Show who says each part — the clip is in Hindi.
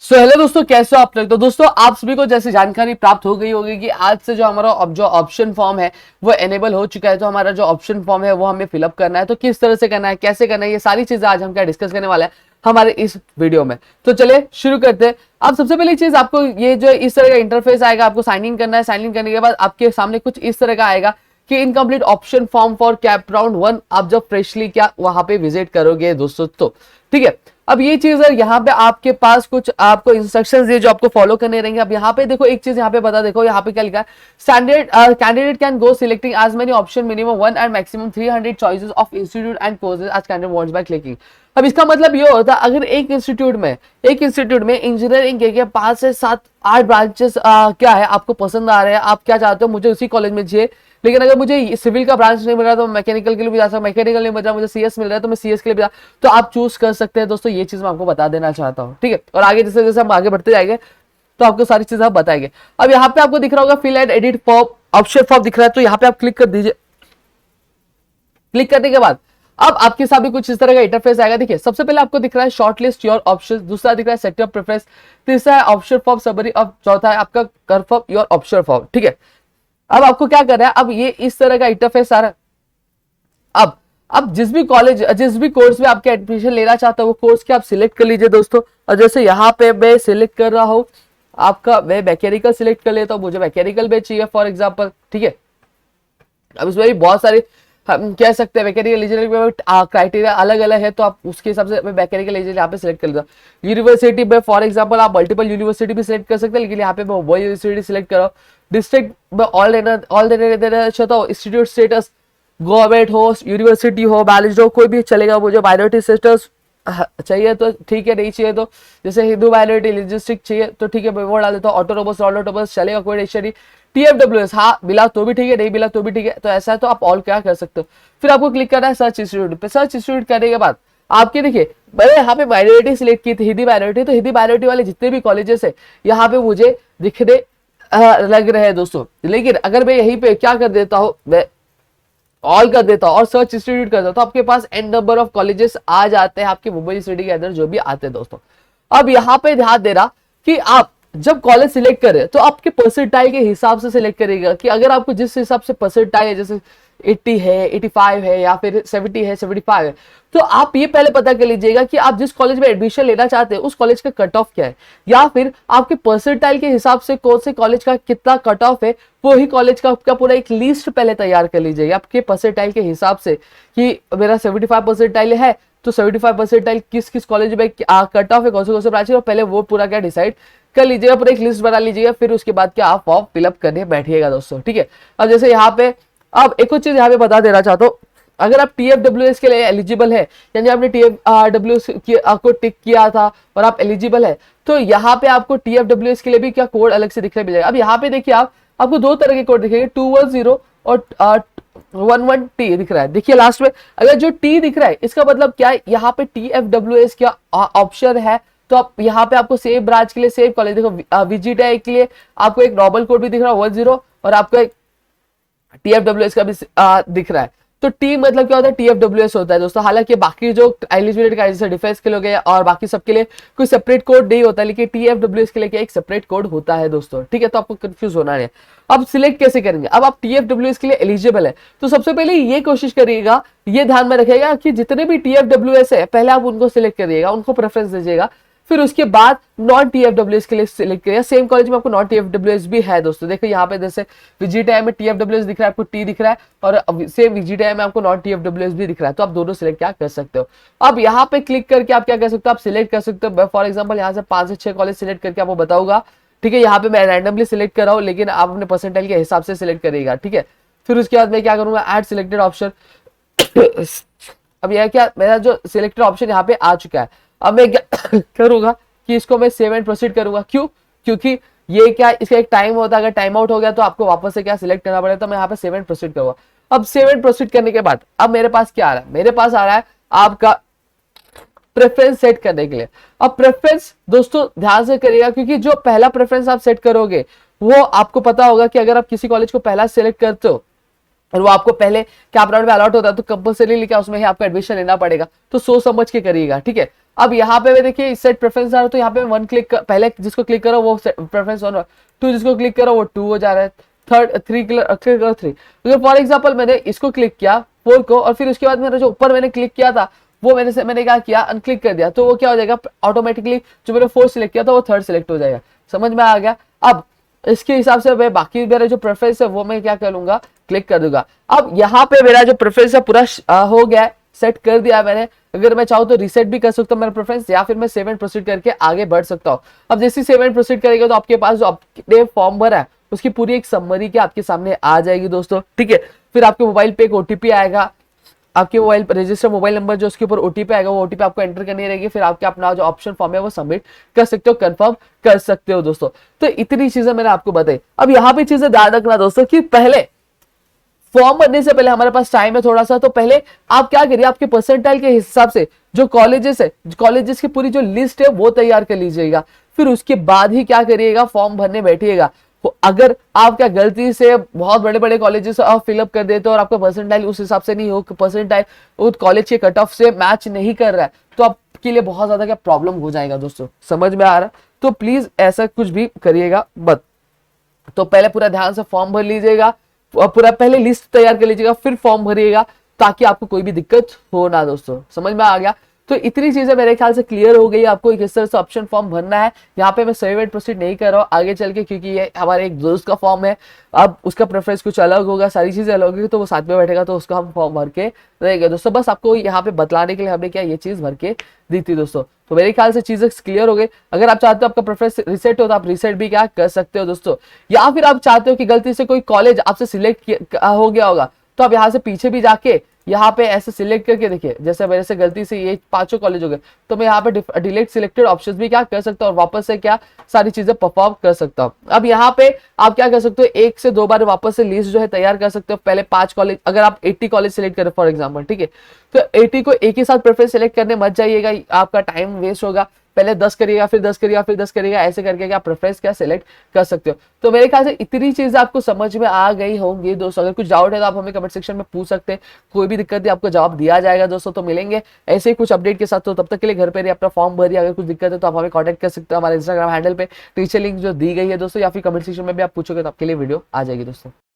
Speaker 1: हेलो दोस्तों, कैसे हो आप लोग। तो दोस्तों, आप सभी को जैसे जानकारी प्राप्त हो गई होगी कि आज से जो हमारा जो ऑप्शन फॉर्म है वो एनेबल हो चुका है। तो हमारा जो ऑप्शन फॉर्म है वो हमें फिलअप करना है। तो किस तरह से करना है, कैसे करना है, ये सारी चीजें आज हम क्या डिस्कस करने वाले हैं हमारे इस वीडियो में। तो चलिए शुरू करते हैं। अब सबसे पहली चीज, आपको ये जो इस तरह का इंटरफेस आएगा, आपको साइन इन करना है। साइन इन करने के बाद आपके सामने कुछ इस तरह का आएगा कि incomplete option form for cap round 1। आप जब फ्रेशली क्या वहां पे विजिट करोगे दोस्तों, तो ठीक है। अब ये चीज है, यहाँ पे आपके पास कुछ आपको इंस्ट्रक्शंस दिए जो आपको फॉलो करने रहेंगे। अब यहाँ पे देखो एक चीज, यहाँ पे बता, देखो यहाँ पे क्या लिखा है, standard candidate can go selecting as many option minimum 1 and maximum 300 choices of institute and courses as candidate wants by clicking. अब इसका मतलब ये होता है, अगर एक इंस्टीट्यूट में इंजीनियरिंग के 5 से 7 8 ब्रांचेस क्या है आपको पसंद आ रहे हैं, आप क्या चाहते हो, मुझे उसी कॉलेज में चाहिए। लेकिन अगर मुझे सिविल का ब्रांच नहीं मिल रहा तो मैकेनिकल के लिए भी जा सकता, मैकेनिकल नहीं मिल रहा, मुझे सीएस मिल रहा है तो मैं सीएस के लिए भी जा, तो आप चूज कर सकते हैं दोस्तों। ये चीज मैं आपको बता देना चाहता हूँ, ठीक है। और आगे जैसे जैसे हम आगे बढ़ते जाएंगे तो आपको सारी चीजें आप बताएंगे। अब यहाँ पे आपको दिख रहा होगा fill and edit form, option form दिख रहा है, तो यहाँ पे आप क्लिक कर दीजिए। क्लिक करने के बाद अब आपके सामने कुछ इस तरह का इंटरफेस आएगा। देखिए, सबसे पहले आपको दिख रहा है शॉर्ट लिस्ट योर ऑप्शन, दूसरा दिख रहा है सेट ऑफ प्रेफरेंस, तीसरा है ऑप्शन फॉर्म समरी, और चौथा है आपका कंफर्म योर ऑप्शन फॉर्म, ठीक है। अब आपको क्या करना है, अब ये इस तरह का इंटरफेस आ रहा है। अब जिस भी कॉलेज, जिस भी कोर्स में आपके एडमिशन लेना चाहते हो वो कोर्स के आप सिलेक्ट कर लीजिए दोस्तों। और जैसे यहाँ पे मैं सिलेक्ट कर रहा हूँ आपका, मैं मैकेनिकल सिलेक्ट कर लेता हूँ, मुझे मैकेनिकल में चाहिए फॉर एग्जाम्पल, ठीक है। अब इसमें भी बहुत सारे हम कह सकते हैं मैकेनिकल इंजीनियरिंग में क्राइटेरिया अलग अलग है, तो आप उसके हिसाब से मैकेनिकल इंजीनियर यहाँ पे सिलेक्ट कर लीजिए। यूनिवर्सिटी में फॉर एग्जांपल आप मल्टीपल यूनिवर्सिटी भी सिलेक्ट कर सकते हैं, लेकिन यहाँ पे मैं वो यूनिवर्सिटी सिलेक्ट करो। डिस्ट्रिक्ट में ऑल देना चाहता हूँ, इंस्टीट्यूट स्टेटस गवर्नमेंट हो, यूनिवर्सिटी हो, मैनेज हो, कोई भी चलेगा। मुझे माइनॉरिटी स्टेटस चाहिए तो ठीक है, नहीं चाहिए तो जैसे हिंदू माइनॉरिटी लिंग्विस्टिक चाहिए तो ठीक है, मैं वो डाल देता हूँ। ऑटोनोमस चलेगा, कोई इश्यू नहीं। TFWS हाँ मिला तो भी ठीक है, नहीं मिला तो भी ठीक है। तो ऐसा है तो आप ऑल क्या कर सकते हो। फिर आपको क्लिक करना है सर्च इंस्टीट्यूट पे। सर्च इंस्टीट्यूट करने के बाद आपके देखिए, मैंने यहाँ पे माइनॉरिटी सिलेक्ट की थी, हिंदी माइनॉरिटी, तो हिंदी माइनॉरिटी वाले जितने भी कॉलेजेस है यहाँ पे मुझे दिखने लग रहे हैं दोस्तों। लेकिन अगर मैं यहीं पे क्या कर देता हूँ, मैं ऑल कर देता हूँ और सर्च इंस्टीट्यूट कर देता हूँ, तो आपके पास एन नंबर ऑफ कॉलेजेस आ जाते हैं आपके मुंबई सिटी के अंदर जो भी आते हैं दोस्तों। अब यहाँ पे ध्यान देना कि आप जब कॉलेज सिलेक्ट करें तो आपके परसेंटाइल के हिसाब से सिलेक्ट करेगा, कि अगर आपको जिस हिसाब से परसेंटाइल है, जैसे 80 है, 85 है, या फिर 70 है, 75 है, तो आप ये पहले पता कर लीजिएगा कि आप जिस कॉलेज में एडमिशन लेना चाहते हैं उस कॉलेज का कट ऑफ क्या है, या फिर आपके परसेंटाइल के हिसाब से कौन से कॉलेज का कितना कट ऑफ है, वो ही कॉलेज का आपका पूरा एक लिस्ट पहले तैयार कर लीजिएगा आपके परसेंटाइल के हिसाब से, कि मेरा 75 परसेंटाइल है तो 75 परसेंटाइल किस किस कॉलेज में कट ऑफ है, कौन से ब्रांच है, पहले वो पूरा क्या डिसाइड कर लीजिएगा, पूरा एक लिस्ट बना लीजिएगा। फिर उसके बाद क्या आप फॉर्म फिलअप करने बैठिएगा दोस्तों, ठीक है। अब जैसे यहाँ पे अब एक और चीज यहाँ पे बता देना चाहता हूँ, अगर आप TFWS के लिए एलिजिबल है, यानी आपने TFWS को टिक किया था और आप एलिजिबल है, तो यहाँ पे आपको TFWS के लिए भी क्या कोड अलग से दिखने मिलेगा। अब यहाँ पे देखिए, आपको दो तरह के कोड दिखेंगे, 210 और 11T दिख रहा है। देखिए लास्ट में अगर जो T दिख रहा है इसका मतलब क्या है, यहाँ पे TFWS क्या ऑप्शन है, तो आप यहाँ पे आपको सेम ब्रांच के लिए सेम कॉलेज, देखो विजिटा के लिए आपको एक नॉर्मल कोड भी दिख रहा है 10 और आपको एक TFWS का भी दिख रहा है। तो टी मतलब क्या होता है, TFWS होता है दोस्तों। हालांकि बाकी जो एलिजिबिलिटी का जैसे डिफेंस के लोग हैं और बाकी सबके लिए कोई सेपरेट कोड नहीं होता, लेकिन TFWS के लिए क्या एक सेपरेट कोड होता है दोस्तों, ठीक है। तो आपको कंफ्यूज होना है। अब सिलेक्ट कैसे करेंगे, अब आप TFWS के लिए एलिजिबल है तो सबसे पहले ये कोशिश करिएगा, ये ध्यान में रखिएगा कि जितने भी TFWS है पहले आप उनको सिलेक्ट करिएगा, उनको प्रेफरेंस दीजिएगा। फिर उसके बाद नॉन TFWS के लिए सिलेक्ट करिए। सेम कॉलेज में आपको नॉन TFWS भी है दोस्तों, देखो यहाँ पे जैसे विजिटा में TFWS दिख रहा है, आपको T दिख रहा है, और सेम विजिटा में आपको नॉन TFWS भी दिख रहा है, तो आप दोनों सिलेक्ट क्या कर सकते हो। अब यहाँ पे क्लिक करके आप क्या कर सकते हो, आप सिलेक्ट कर सकते हो। फॉर एग्जाम्पल यहाँ से 5 से 6 कॉलेज सिलेक्ट करके आपको बताऊंगा, ठीक है। यहाँ पे मैं रैंडमली सिलेक्ट कर रहा हूँ, लेकिन आप अपने परसेंटाइल के हिसाब से सिलेक्ट करिएगा, ठीक है। फिर उसके बाद मैं क्या करूंगा, ऐड सिलेक्टेड ऑप्शन। अब यह क्या, मेरा जो सिलेक्टेड ऑप्शन यहाँ पे आ चुका है। अब मैं क्या करूंगा कि इसको मैं सेव एंड प्रोसीड करूंगा, क्यों, क्योंकि ये क्या इसका एक टाइम होता है, अगर टाइम आउट हो गया तो आपको वापस से क्या सिलेक्ट करना पड़ेगा। तो मैं यहाँ पे सेव एंड प्रोसीड करूंगा। अब सेव एंड प्रोसीड करने के बाद अब मेरे पास क्या आ रहा है, मेरे पास आ रहा है आपका प्रेफरेंस सेट करने के लिए। अब प्रेफरेंस दोस्तों ध्यान से करिएगा, क्योंकि जो पहला प्रेफरेंस आप सेट करोगे वो आपको पता होगा कि अगर आप किसी कॉलेज को पहला सेलेक्ट करते हो और वो आपको पहले कैंप राउंड में अलॉट होता है तो कंपल्सरी क्या उसमें ही आपको एडमिशन लेना पड़ेगा, तो सोच समझ के करिएगा, ठीक है। अब यहाँ पे मैं देखिए सेट प्रेफरेंस आ रहा है, तो यहाँ पे वन क्लिक पहले जिसको क्लिक करो वो प्रेफरेंस वन, टू जिसको क्लिक करो वो टू हो जा रहा है, थर्ड थ्री क्लिक करो थ्री। अगर फॉर एग्जाम्पल मैंने इसको क्लिक किया फोर को, और फिर उसके बाद मेरा जो ऊपर मैंने क्लिक किया था वो मैंने क्या किया अनक्लिक कर दिया, तो वो क्या हो जाएगा ऑटोमेटिकली जो मैंने फोर्थ सिलेक्ट किया था वो थर्ड सिलेक्ट हो जाएगा। समझ में आ गया। अब इसके हिसाब से मैं बाकी मेरा जो प्रेफरेंस है वो मैं क्या करूंगा क्लिक कर दूंगा। अब यहाँ पे मेरा जो प्रेफरेंस है पूरा हो गया है, सेट कर दिया मैंने। अगर मैं चाहूँ तो रीसेट भी कर सकता हूँ मेरा प्रेफरेंस, या फिर मैं सेव एंड प्रोसीड करके आगे बढ़ सकता हूँ। अब जैसे सेव एंड प्रोसीड करेगा तो आपके पास जो आपने फॉर्म भरा है उसकी पूरी एक समरी क्या आपके सामने आ जाएगी दोस्तों, ठीक है। फिर आपके मोबाइल पे एक ओटीपी आएगा, आपके मोबाइल पर रजिस्टर मोबाइल नंबर जो उसके ऊपर ओटीपी आएगा वो ओटीपी आपको एंटर करनी रहेगी, फिर आपके अपना जो ऑप्शन फॉर्म है वो सबमिट कर सकते हो, कंफर्म कर सकते हो दोस्तों। तो इतनी चीजें मैंने आपको बताई। अब यहाँ पे चीजें ध्यान रखना दोस्तों कि पहले फॉर्म भरने से पहले हमारे पास टाइम है थोड़ा सा, तो पहले आप क्या करिए अपने परसेंटाइल के हिसाब से जो कॉलेजेस है, कॉलेजेस की पूरी जो लिस्ट है वो तैयार कर लीजिएगा। फिर उसके बाद ही क्या करिएगा फॉर्म भरने बैठिएगा। तो अगर आप क्या गलती से बहुत बड़े बड़े कॉलेजेस आप फिलअप कर देते हो और आपका परसेंटाइल उस हिसाब से नहीं हो, परसेंटाइल उस कॉलेज के कट ऑफ से मैच नहीं कर रहा है, तो आपके लिए बहुत ज्यादा क्या प्रॉब्लम हो जाएगा दोस्तों। समझ में आ रहा है? तो प्लीज ऐसा कुछ भी करिएगा मत। तो पहले पूरा ध्यान से फॉर्म भर लीजिएगा, पूरा पहले लिस्ट तैयार कर लीजिएगा फिर फॉर्म भरिएगा, ताकि आपको कोई भी दिक्कत हो ना दोस्तों। समझ में आ गया? तो इतनी चीजें मेरे ख्याल से क्लियर हो गई आपको किस तरह से ऑप्शन फॉर्म भरना है। यहाँ पे मैं सेव एंड प्रोसीड नहीं कर रहा हूँ आगे चल के, क्योंकि ये हमारे एक दोस्त का फॉर्म है, अब उसका प्रेफरेंस कुछ अलग होगा, सारी चीजें अलग होगी, तो वो साथ में बैठेगा तो उसका हम फॉर्म भर के रहेगा दोस्तों। बस आपको यहाँ पे बतलाने के लिए हमने क्या ये चीज भर के दी थी दोस्तों। तो मेरे ख्याल से चीजें क्लियर हो गई। अगर आप चाहते हो आपका प्रेफरेंस रिसेट हो तो आप रिसेट भी क्या कर सकते हो दोस्तों, या फिर आप चाहते हो कि गलती से कोई कॉलेज आपसे सिलेक्ट हो गया होगा तो आप यहाँ से पीछे भी जाके यहाँ पे ऐसे सिलेक्ट करके देखिए, जैसे मेरे से गलती से ये पांचों कॉलेज हो गए तो मैं यहाँ पे डिलीट सिलेक्टेड ऑप्शंस भी क्या कर सकता हूँ और वापस से क्या सारी चीजें परफॉर्म कर सकता हूँ। अब यहाँ पे आप क्या कर सकते हो, एक से दो बार वापस से लिस्ट जो है तैयार कर सकते हो। पहले 5 कॉलेज, अगर आप 80 कॉलेज सिलेक्ट करें फॉर एग्जाम्पल, ठीक है, तो 80 को एक ही साथ प्रेफरेंस सिलेक्ट करने मत जाइएगा, आपका टाइम वेस्ट होगा। पहले 10 करिएगा फिर 10 करिएगा फिर 10 करिएगा, ऐसे करके क्या प्रेफरेंस क्या सिलेक्ट कर सकते हो। तो मेरे ख्याल से इतनी चीजें आपको समझ में आ गई होंगी दोस्तों। अगर कुछ डाउट है तो आप हमें कमेंट सेक्शन में पूछ सकते हैं, कोई भी दिक्कत नहीं आपको जवाब दिया जाएगा दोस्तों। तो मिलेंगे ऐसे ही कुछ अपडेट के साथ, तो तब तक के लिए घर पे रहिए, अपना फॉर्म भरिए। अगर कुछ दिक्कत है तो आप हमें कॉन्टैक्ट कर सकते हो हमारे इंस्टाग्राम हैंडल पे, टीचर लिंक जो दी गई है दोस्तों, या फिर कमेंट सेक्शन में भी आप पूछोगे तो आपके लिए वीडियो आ जाएगी दोस्तों।